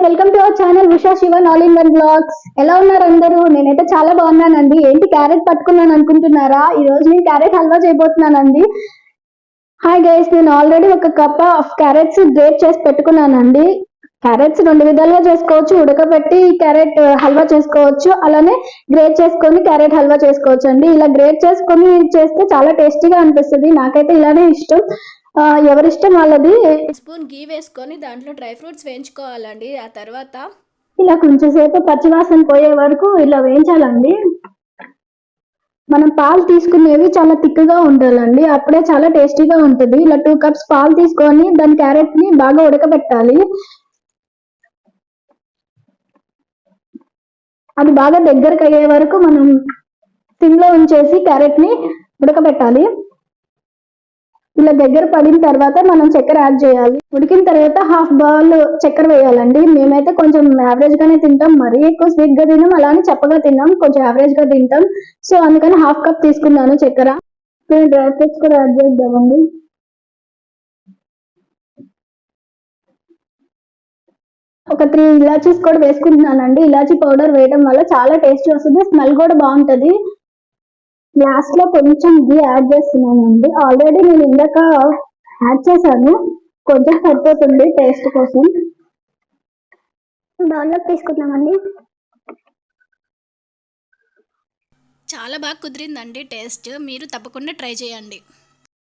Welcome to our channel Usha Shiva all in one blogs. ఎలా ఉన్నారు అందరూ? నేనైతే చాలా బాగున్నానండి. ఏంటి క్యారెట్ పట్టుకున్నాను అనుకుంటున్నారా? ఈ రోజు నేను క్యారెట్ హల్వా చేయబోతున్నానండి. హాయ్ గైస్, నేను ఆల్రెడీ ఒక కప్ ఆఫ్ క్యారెట్స్ గ్రేట్ చేసి పెట్టుకున్నానండి. క్యారెట్స్ రెండు విధాలుగా చేసుకోవచ్చు. ఉడకబెట్టి క్యారెట్ హల్వా చేసుకోవచ్చు, అలానే గ్రేట్ చేసుకొని క్యారెట్ హల్వా చేసుకోవచ్చు అండి. ఇలా గ్రేట్ చేసుకొని చేస్తే చాలా టేస్టీగా అనిపిస్తుంది. నాకైతే ఇలానే ఇష్టం. ఎవరిష్టం వాళ్ళది. స్పూన్ గీ వేసుకొని దాంట్లో డ్రై ఫ్రూట్స్ వేయించుకోవాలండి. ఆ తర్వాత ఇలా కొంచెంసేపు పచ్చివాసన పోయే వరకు ఇలా వేయించాలండి. మనం పాలు తీసుకునేవి చాలా థిక్గా ఉండాలండి, అప్పుడే చాలా టేస్టీగా ఉంటుంది. ఇలా 2 కప్స్ పాలు తీసుకొని దాని క్యారెట్ ని బాగా ఉడకబెట్టాలి. అది బాగా దగ్గరకు అయ్యే వరకు మనం సిమ్లో ఉంచేసి క్యారెట్ ని ఉడకబెట్టాలి. ఇలా దగ్గర పడిన తర్వాత మనం చక్కెర యాడ్ చేయాలి. ఉడికిన తర్వాత హాఫ్ బౌల్ చక్కెర వేయాలండి. మేమైతే కొంచెం యావరేజ్ గానే తింటాం, మరీ ఎక్కువ స్వీట్ గా తిన్నాం, అలానే చప్పగా తిన్నాం, కొంచెం యావరేజ్ గా తింటాం. సో అందుకని హాఫ్ కప్ తీసుకున్నాను చక్కెర. డ్రై ఫ్రూట్స్ కూడా యాడ్ చేద్దామండి. ఒక 3 ఇలాచీస్ కూడా వేసుకుంటున్నానండి. ఇలాచీ పౌడర్ వేయడం వల్ల చాలా టేస్ట్ వస్తుంది, స్మెల్ కూడా బాగుంటది. లాస్ట్ లో కొంచెం ఘీ యాడ్ చేస్తున్నానండి. ఆల్రెడీ నేను ఇందాక యాడ్ చేశాను, కొంచెం సరిపోతుంది టేస్ట్ కోసం. బౌల్లో తీసుకున్నామండి. చాలా బాగా కుదిరిందండి టేస్ట్. మీరు తప్పకుండా ట్రై చేయండి.